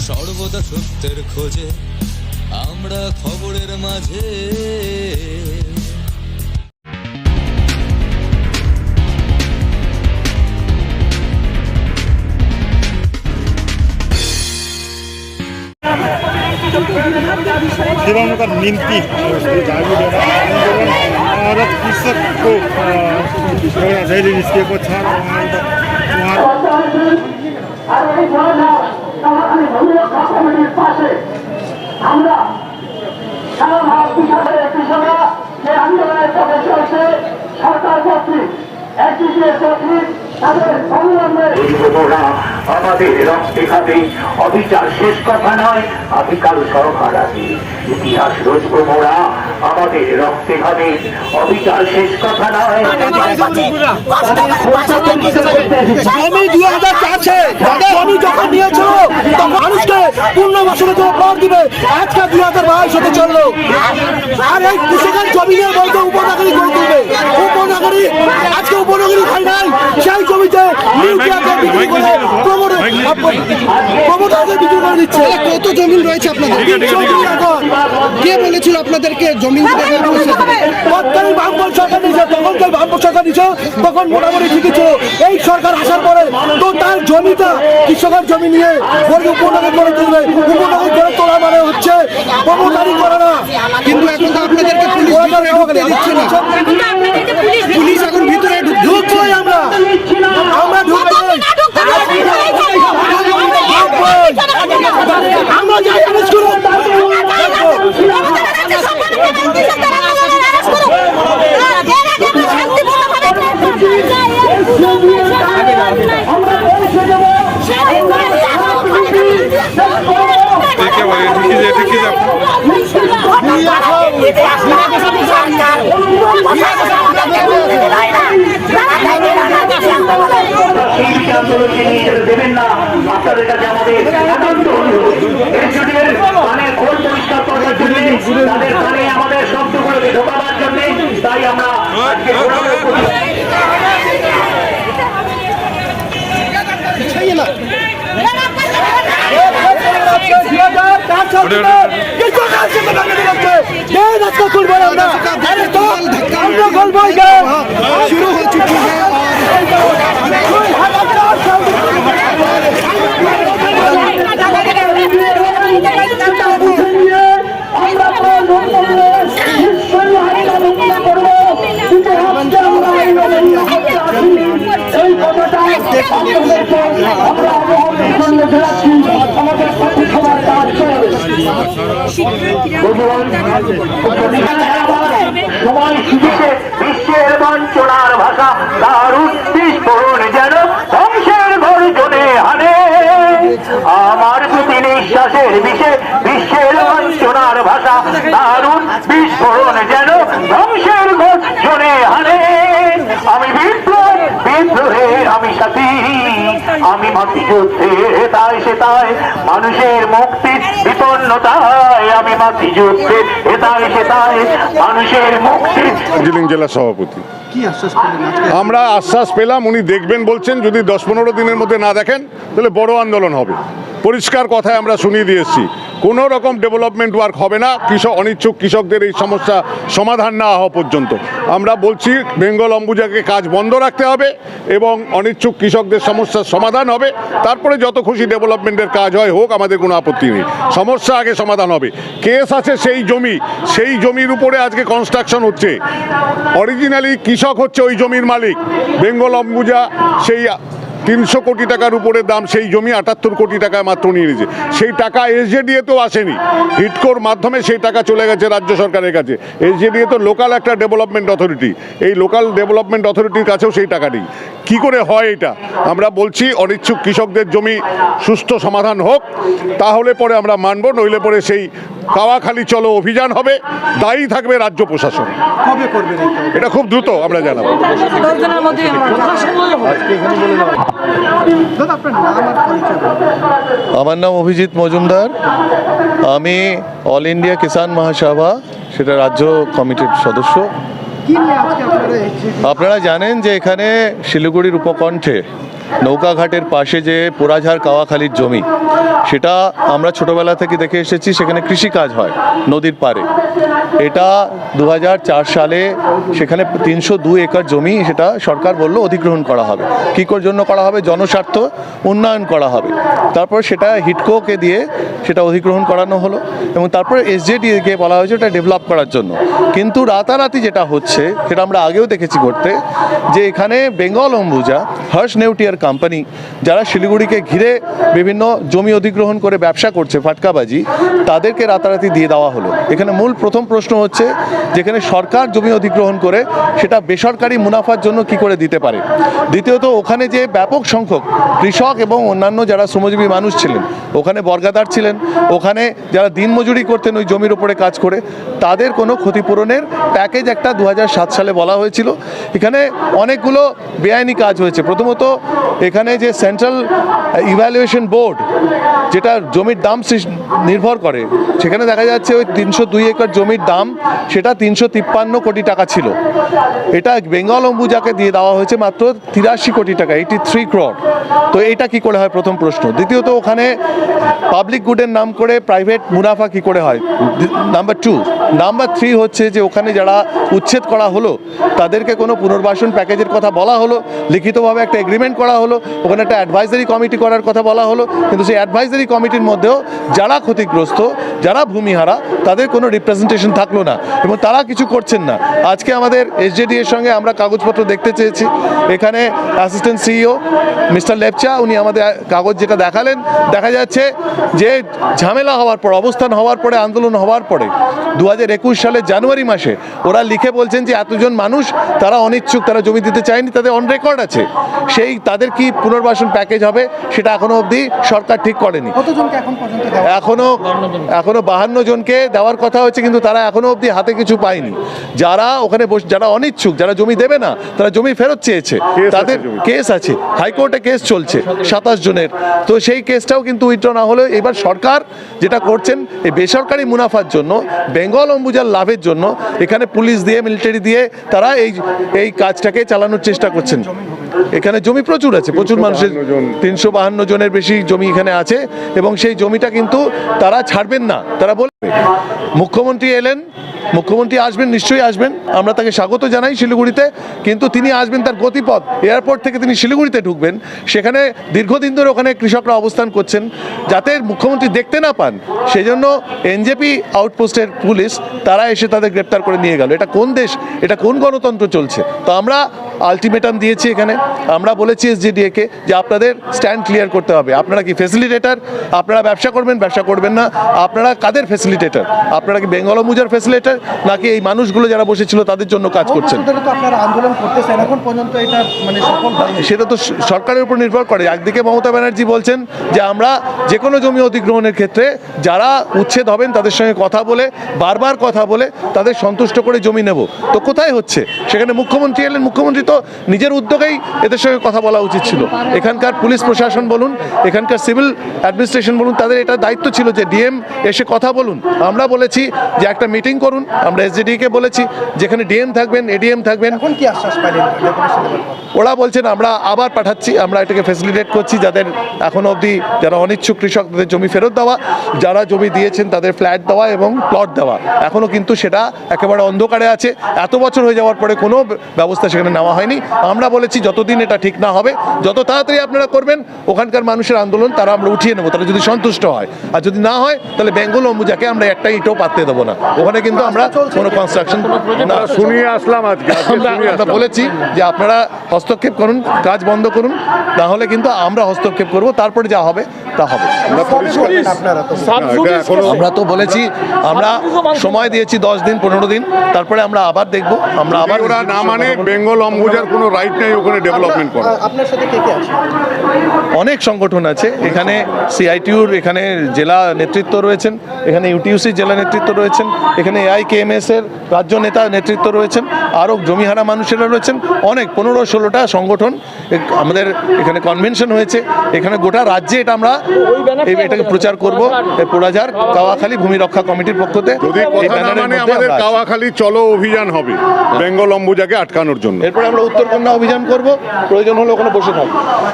সর্বদা সত্যের খোঁজে আমরা খবরের মাঝে। दिवंगत मिनती भारत कृषकको एउटा जहिले निस्किएको छ আমাদের রক্তে খাতে অবিচার শেষ কথা নয়, আদিকাল সরকার আছে ইতিহাস রচবো মোরা। আমাদের রক্তে খাতে অবিচার শেষ কথা নয়। জমি 2004 জমি যখন নিয়েছিল তখন মানুষকে পুনর্বাসনের জন্য কর দিবে, আজকে 2022 হতে চললো। আর এই কৃষকের জমি নিয়ে বলতে উপনগরী করে তুলবে। উপনগরী আজকে উপনগরী হয় নাই, সেই জমিতে মিউজিয়ামকে বিক্রি করে প্রমোটারকে বিক্রি করে দিচ্ছে। কত জমি রয়েছে আপনাদের? কে বলেছিল আপনাদেরকে জমি তৎকালীন বামপন সরকার নিয়েছে, তখনকার বামপন সরকার নিয়েছে, তখন মোটামুটি ঠিকই ছিল। এই সরকার আসার পরে তো তার জমিটা কৃষকের জমি নিয়ে উপনগর করে তুলবে। উপনগর করে তোলা মানে হচ্ছে প্রমোটারি করে না। কিন্তু এখন তো আপনাদেরকে দিচ্ছে না, পুলিশ এখন ভিতরে ঢুকবোই আমরা ঢুকবোই, আমরা যাই আরেস্ট করব। দেবেন না, আপনাদের কাছে আমাদের একান্ত অনুরোধ। কানে খোল পরিষ্কার করার জন্য, তাদের কানে আমাদের শব্দগুলোকে ঢোকাবার জন্য, তাই আমরা আজকে शुरू हो चुकी है। সময় শিখেছে বিশ্বের বঞ্চনার ভাষা, দারুণ বিস্ফোরণ যেন ধ্বংসের গর্জনে হানে। আমার প্রতি নিঃশ্বাসের বিষে বিশ্বের বঞ্চনার ভাষা, দারুণ বিস্ফোরণ যেন ধ্বংসের গর্জনে হানে। আমি বিদ্রোহে আমি সাথী, আমি মাতৃ যুদ্ধে হেতায় সেতায়, মানুষের মুক্তির বিপন্নতায় আমি মাতৃ যুদ্ধে হেতায় সেতায়, মানুষের মুক্তির। দার্জিলিং জেলা সভাপতি। আমরা আশ্বাস পেলাম, উনি দেখবেন বলছেন। যদি 10-15 দিনের মধ্যে না দেখেন তাহলে বড় আন্দোলন হবে। পরিষ্কার কথায় আমরা শুনিয়ে দিয়ে এসেছি, কোনো রকম ডেভেলপমেন্ট ওয়ার্ক হবে না অনিচ্ছুক কৃষকদের এই সমস্যা সমাধান না হওয়া পর্যন্ত। আমরা বলছি বেঙ্গল অম্বুজাকে কাজ বন্ধ রাখতে হবে এবং অনিচ্ছুক কৃষকদের সমস্যার সমাধান হবে। তারপরে যত খুশি ডেভেলপমেন্টের কাজ হয় হোক, আমাদের কোনো আপত্তি নেই। সমস্যা আগে সমাধান হবে। কেস আছে সেই জমির উপরে আজকে কনস্ট্রাকশন হচ্ছে। অরিজিনালি কৃষক হচ্ছে ওই জমির মালিক। বেঙ্গল অম্বুজা সেই 300 কোটি টাকার উপরে দাম সেই জমি 78 কোটি টাকায় মাত্র নিয়ে নিয়েছে। সেই টাকা এসজেডিএ তো আসেনি, হিডকোর মাধ্যমে সেই টাকা চলে গেছে রাজ্য সরকারের কাছে। এসজেডিএ তো লোকাল একটা ডেভেলপমেন্ট অথরিটি, এই লোকাল ডেভেলপমেন্ট অথরিটির কাছেও সেই টাকা নেই। কি করে হয় এটা? আমরা বলছি অনিচ্ছুক কৃষকদের জমি সুস্থ সমাধান হোক, তাহলে পরে আমরা মানব, নইলে পরে সেই কাওয়াখালি চলো অভিযান হবে, দায়ী থাকবে রাজ্য প্রশাসন। কবে করবেন এটা খুব দ্রুত আমরা জানাবো। আমার নাম অভিজিৎ মজুমদার, আমি অল ইন্ডিয়া কিষাণ মহাসভা সেটা রাজ্য কমিটির সদস্য। আপনারা জানেন যে এখানে শিলিগুড়ির উপকণ্ঠে নৌকাঘাটের পাশে যে পোড়াঝাড় কাওয়াখালীর জমি, সেটা আমরা ছোটবেলা থেকে দেখে এসেছি, সেখানে কৃষিকাজ হয় নদীর পাড়ে। এটা 2004 সালে সেখানে 302 একর জমি সেটা সরকার বলল অধিগ্রহণ করা হবে। কী করে জন্য করা হবে? জনস্বার্থ উন্নয়ন করা হবে। তারপর সেটা হিডকোকে দিয়ে সেটা অধিগ্রহণ করানো হলো এবং তারপরে এসজেডিকে বলা হয়েছে এটা ডেভেলপ করার জন্য। কিন্তু রাতারাতি যেটা হচ্ছে, সেটা আমরা আগেও দেখেছি ঘটতে, যে এখানে বেঙ্গল অম্বুজা, হর্ষ নেউটিয়ার কোম্পানি, যারা শিলিগুড়িকে ঘিরে বিভিন্ন জমি অধিগ্রহণ করে ব্যবসা করছে ফাটকাবাজি, তাদেরকে রাতারাতি দিয়ে দেওয়া হলো। এখানে মূল প্রথম প্রশ্ন হচ্ছে, যেখানে সরকার জমি অধিগ্রহণ করে সেটা বেসরকারি মুনাফার জন্য কি করে দিতে পারে। দ্বিতীয়ত, ওখানে যে ব্যাপক সংখ্যক কৃষক এবং অন্যান্য যারা শ্রমজীবী মানুষ ছিলেন, ওখানে বর্গাদার ছিলেন, ওখানে যারা দিনমজুরি করতেন ওই জমির উপরে কাজ করে, তাদের কোনো ক্ষতিপূরণের প্যাকেজ একটা 2007 সালে বলা হয়েছিল। এখানে অনেকগুলো বেআইনি কাজ হয়েছে। প্রথমত, এখানে যে সেন্ট্রাল ইভ্যালুয়েশন বোর্ড, যেটা জমির দাম নির্ভর করে, সেখানে দেখা যাচ্ছে ওই 302 একর জমির দাম সেটা 353 কোটি টাকা ছিল। এটা বেঙ্গল অম্বুজাকে দিয়ে দেওয়া হয়েছে মাত্র 83 কোটি টাকা, 83 crore। তো এটা কি করে হয়, প্রথম প্রশ্ন। দ্বিতীয়ত, ওখানে পাবলিক গুডের নাম করে প্রাইভেট মুনাফা কি করে হয়, নাম্বার 2। নাম্বার 3 হচ্ছে যে ওখানে যারা উচ্ছেদ করা হলো তাদেরকে কোনো পুনর্বাসন প্যাকেজের কথা বলা হলো, লিখিতভাবে একটা এগ্রিমেন্ট করা হলো, ওখানে একটা অ্যাডভাইজারি কমিটি করার কথা বলা হলো, কিন্তু সেই অ্যাডভাইজারি কমিটির মধ্যেও যারা ক্ষতিগ্রস্ত, যারা ভূমিহারা, তাদের কোনো রিপ্রেজেন্টেশন থাকলো না এবং তারা কিছু করছেন না। আজকে আমাদের এসজেডি এর সঙ্গে আমরা কাগজপত্র দেখতে চেয়েছি। এখানে অ্যাসিস্ট্যান্ট সিইও মিস্টার লেপচা, উনি আমাদের কাগজ যেটা দেখালেন, দেখা যাচ্ছে যে ঝামেলা হওয়ার পর, অবস্থান হওয়ার পরে, আন্দোলন হওয়ার পরে 2021 সালের জানুয়ারি মাসে ওরা লিখে বলছেন যে এতজন মানুষ তারা অনিচ্ছুক, তারা জমি দিতে চায়নি, তাদের অন রেকর্ড আছে। সেই তাদের কি পুনর্বাসন প্যাকেজ হবে সেটা এখনো অবধি সরকার ঠিক করেনি। কতজনকে এখন পর্যন্ত দেওয়া? এখনো 52 জনকে দেওয়ার কথা হচ্ছে, কিন্তু তারা এখনো অবধি হাতে কিছু পায়নি। যারা ওখানে যারা অনিচ্ছুক, যারা জমি দেবে না, তারা জমি ফেরত চেয়েছে, তাদের কেস আছে, হাইকোর্টে কেস চলছে 27 জনের। তো সেই কেসটাও কিন্তু উইথড্র না হলে এবার সরকার যেটা করছেন, এই বেসরকারি মুনাফার জন্য, বেঙ্গল অম্বুজার লাভের জন্য এখানে পুলিশ দিয়ে, মিলিটারি দিয়ে তারা এই কাজটাকে চালানোর চেষ্টা করছেন। এখানে জমি প্রচুর আছে, প্রচুর মানুষের 352 জনের বেশি জমি এখানে আছে এবং সেই জমিটা কিন্তু তারা ছাড়বেন না। তারা বলবে, মুখ্যমন্ত্রী এলেন, মুখ্যমন্ত্রী আসবেন, নিশ্চয়ই আসবেন, আমরা তাকে স্বাগত জানাই শিলিগুড়িতে, কিন্তু তিনি আসবেন তার গতিপথ, এয়ারপোর্ট থেকে তিনি শিলিগুড়িতে ঢুকবেন, সেখানে দীর্ঘদিন ধরে ওখানে কৃষকরা অবস্থান করছেন, যাতে মুখ্যমন্ত্রী দেখতে না পান সেই জন্য এনজেপি আউটপোস্টের পুলিশ তারা এসে তাদের গ্রেপ্তার করে নিয়ে গেল। এটা কোন দেশ, এটা কোন গণতন্ত্র চলছে? তো আমরা আলটিমেটাম দিয়েছি এখানে, আমরা বলেছি এসজেডিএকে যে আপনাদের স্ট্যান্ড ক্লিয়ার করতে হবে। আপনারা কি ফ্যাসিলিটেটর? আপনারা ব্যবসা করবেন, ব্যবসা করবেন না, আপনারা কাদের ফ্যাসিলিটেটর? আপনারা কি বেঙ্গল অম্বুজার ফ্যাসিলিটেটর, নাকি এই মানুষগুলো যারা বসেছিল তাদের জন্য কাজ করছেন? আপনারা আন্দোলন করতেছেন, এখন পর্যন্ত এটা মানে সফল হয়নি। সেটা তো সরকারের উপর নির্ভর করে। একদিকে মমতা ব্যানার্জি বলছেন যে আমরা যে কোনো জমি অধিগ্রহণের ক্ষেত্রে যারা উচ্ছেদ হবেন তাদের সঙ্গে কথা বলে, বারবার কথা বলে তাদের সন্তুষ্ট করে জমি নেব। তো কোথায় হচ্ছে? সেখানে মুখ্যমন্ত্রী এলেন, মুখ্যমন্ত্রী তো নিজের উদ্যোগেই এদের সঙ্গে কথা বলা উচিত ছিল। এখানকার পুলিশ প্রশাসন বলুন, এখানকার সিভিল অ্যাডমিনিস্ট্রেশন বলুন, তাদের এটা দায়িত্ব ছিল যে ডিএম এসে কথা বলুন। আমরা বলেছি যে একটা মিটিং করুন, আমরা এসজেডিকে বলেছি যেখানে ডিএম থাকবেন, এডিএম থাকবেন। এখন কি আশ্বাস পাইলেন? ওরা বলছেন আমরা আবার পাঠাচ্ছি, আমরা এটাকে ফ্যাসিলিটেট করছি, যাদের এখনো অবধি যারা অনিচ্ছুক কৃষক তাদের জমি ফেরত দেওয়া, যারা জমি দিয়েছেন তাদের ফ্ল্যাট দেওয়া এবং প্লট দেওয়া। এখনো কিন্তু সেটা একেবারে অন্ধকারে আছে। এত বছর হয়ে যাওয়ার পরে কোনো ব্যবস্থা সেখানে নেওয়া হয়নি। আমরা বলেছি যতদিন এটা ঠিক না হবে, যত তাড়াতাড়ি আপনারা করবেন, ওখানকার মানুষের আন্দোলন তারা আমরা উঠিয়ে নেবো, তারা যদি সন্তুষ্ট হয়। আর যদি না হয় তাহলে বেঙ্গল অম্বুজাকে আমরা একটা ইটও পাততে দেবো না। ওখানে কিন্তু আমরা কোনো কনস্ট্রাকশন না শুনিয়ে আসলাম আজকে। আমরা বলেছি যে আপনারা হস্তক্ষেপ করুন, কাজ বন্ধ করুন, না হলে কিন্তু আমরা হস্তক্ষেপ করব, তারপরে যা হবে তা হবে। আমরা তো বলেছি, আমরা সময় দিয়েছি 10 দিন 15 দিন, তারপরে আমরা আবার দেখব। আমরা আবার ওরা না মানে বেঙ্গল অম্বুজার কোনো রাইট নেই ওখানে ডেভেলপমেন্ট করা। আপনার সাথে কে কে আছে? অনেক সংগঠন আছে এখানে, সিআইটিউর এখানে জেলা নেতৃত্ব রয়েছেন, এখানে ইউটিউসি জেলা নেতৃত্ব রয়েছেন, এখানে এআইকেএমএস এর রাজ্য নেতা নেতৃত্ব রয়েছেন, আরও জমিহারা মানুষেরা রয়েছেন, অনেক 15-16টা সংগঠন। আমাদের এখানে কনভেনশন হয়েছে, এখানে গোটা রাজ্যে এটা আমরা এটাকে প্রচার করব। পোড়াঝাড় কাওয়াখালী ভূমি রক্ষা কমিটির পক্ষ থেকে যদি কথা না মানে আমাদের কাওয়াখালী চলো অভিযান হবে বেঙ্গল অম্বুজাকে আটকানোর জন্য। এরপরে আমরা উত্তরকন্যা অভিযান করব, প্রয়োজন হলে ওখানে বসে থাকবো।